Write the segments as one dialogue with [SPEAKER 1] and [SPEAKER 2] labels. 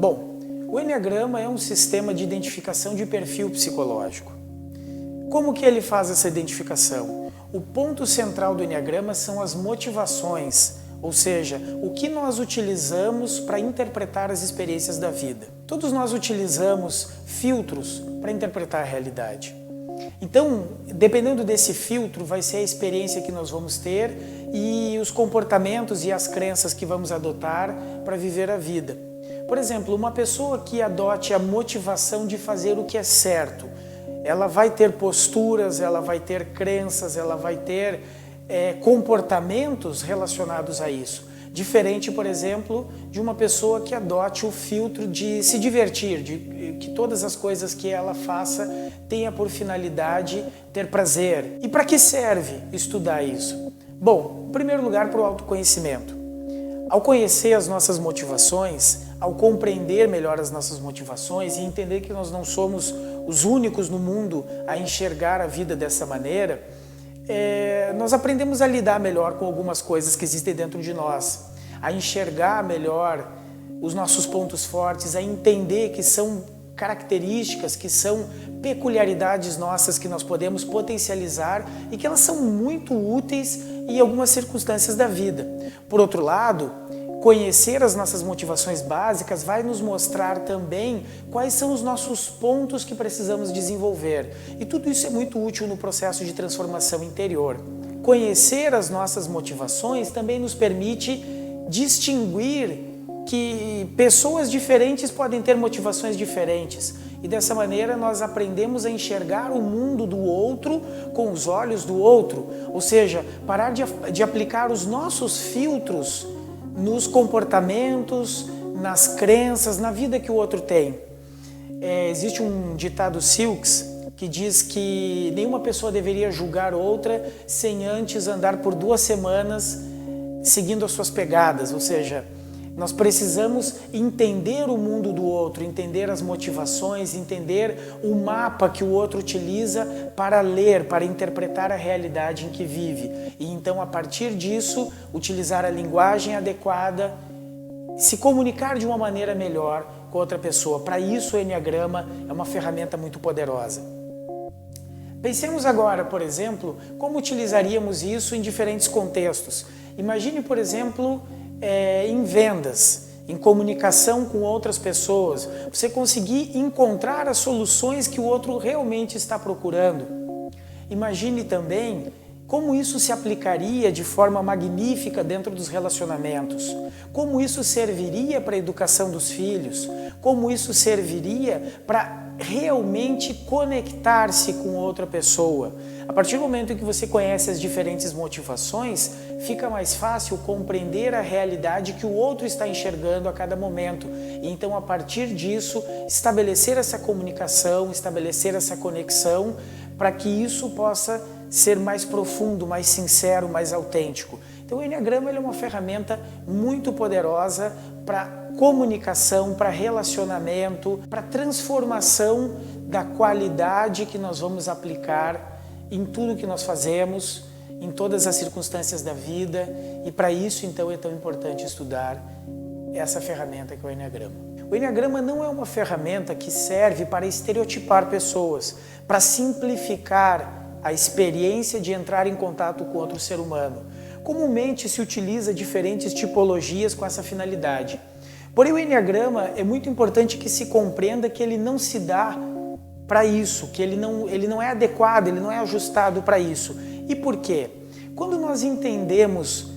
[SPEAKER 1] Bom, o Enneagrama é um sistema de identificação de perfil psicológico. Como que ele faz essa identificação? O ponto central do Enneagrama são as motivações, ou seja, o que nós utilizamos para interpretar as experiências da vida. Todos nós utilizamos filtros para interpretar a realidade. Então, dependendo desse filtro, vai ser a experiência que nós vamos ter e os comportamentos e as crenças que vamos adotar para viver a vida. Por exemplo, uma pessoa que adote a motivação de fazer o que é certo, ela vai ter posturas, ela vai ter crenças, ela vai ter comportamentos relacionados a isso. Diferente, por exemplo, de uma pessoa que adote o filtro de se divertir, de que todas as coisas que ela faça tenha por finalidade ter prazer. E para que serve estudar isso? Bom, em primeiro lugar, para o autoconhecimento. Ao conhecer as nossas motivações, ao compreender melhor as nossas motivações e entender que nós não somos os únicos no mundo a enxergar a vida dessa maneira, nós aprendemos a lidar melhor com algumas coisas que existem dentro de nós, a enxergar melhor os nossos pontos fortes, a entender que são características, que são peculiaridades nossas que nós podemos potencializar e que elas são muito úteis em algumas circunstâncias da vida. Por outro lado, conhecer as nossas motivações básicas vai nos mostrar também quais são os nossos pontos que precisamos desenvolver. E tudo isso é muito útil no processo de transformação interior. Conhecer as nossas motivações também nos permite distinguir que pessoas diferentes podem ter motivações diferentes. E dessa maneira nós aprendemos a enxergar o mundo do outro com os olhos do outro. Ou seja, parar de aplicar os nossos filtros nos comportamentos, nas crenças, na vida que o outro tem. Existe um ditado Silks que diz que nenhuma pessoa deveria julgar outra sem antes andar por 2 semanas seguindo as suas pegadas, ou seja, nós precisamos entender o mundo do outro, entender as motivações, entender o mapa que o outro utiliza para ler, para interpretar a realidade em que vive. E então, a partir disso, utilizar a linguagem adequada, se comunicar de uma maneira melhor com outra pessoa. Para isso, o Enneagrama é uma ferramenta muito poderosa. Pensemos agora, por exemplo, como utilizaríamos isso em diferentes contextos. Imagine, por exemplo, em vendas, em comunicação com outras pessoas, você conseguir encontrar as soluções que o outro realmente está procurando. Imagine também como isso se aplicaria de forma magnífica dentro dos relacionamentos, como isso serviria para a educação dos filhos, como isso serviria para realmente conectar-se com outra pessoa. A partir do momento em que você conhece as diferentes motivações, fica mais fácil compreender a realidade que o outro está enxergando a cada momento. E então, a partir disso, estabelecer essa comunicação, estabelecer essa conexão, para que isso possa ser mais profundo, mais sincero, mais autêntico. Então, o Enneagrama é uma ferramenta muito poderosa para comunicação, para relacionamento, para transformação da qualidade que nós vamos aplicar em tudo que nós fazemos, em todas as circunstâncias da vida, e para isso então é tão importante estudar essa ferramenta que é o Enneagrama. O Enneagrama não é uma ferramenta que serve para estereotipar pessoas, para simplificar a experiência de entrar em contato com outro ser humano. Comumente se utiliza diferentes tipologias com essa finalidade. Porém, o Enneagrama é muito importante que se compreenda que ele não se dá para isso, que ele não é adequado, ele não é ajustado para isso. E por quê? Quando nós entendemos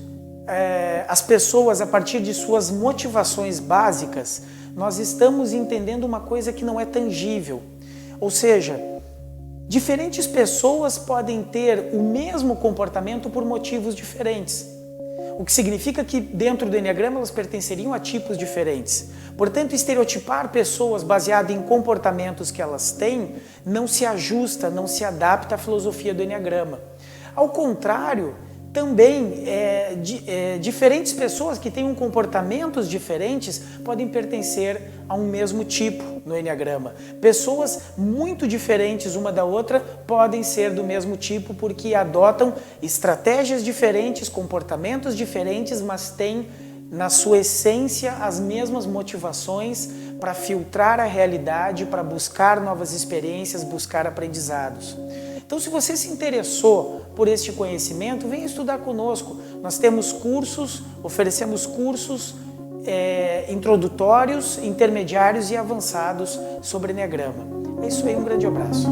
[SPEAKER 1] as pessoas a partir de suas motivações básicas, nós estamos entendendo uma coisa que não é tangível. Ou seja, diferentes pessoas podem ter o mesmo comportamento por motivos diferentes. O que significa que dentro do Enneagrama elas pertenceriam a tipos diferentes. Portanto, estereotipar pessoas baseado em comportamentos que elas têm não se ajusta, não se adapta à filosofia do Enneagrama. Ao contrário, também diferentes pessoas que tenham comportamentos diferentes podem pertencer a um mesmo tipo no Enneagrama. Pessoas muito diferentes uma da outra podem ser do mesmo tipo porque adotam estratégias diferentes, comportamentos diferentes, mas têm na sua essência as mesmas motivações para filtrar a realidade, para buscar novas experiências, buscar aprendizados. Então, se você se interessou por este conhecimento, venha estudar conosco. Nós temos cursos, oferecemos cursos introdutórios, intermediários e avançados sobre Enneagrama. É isso aí, um grande abraço.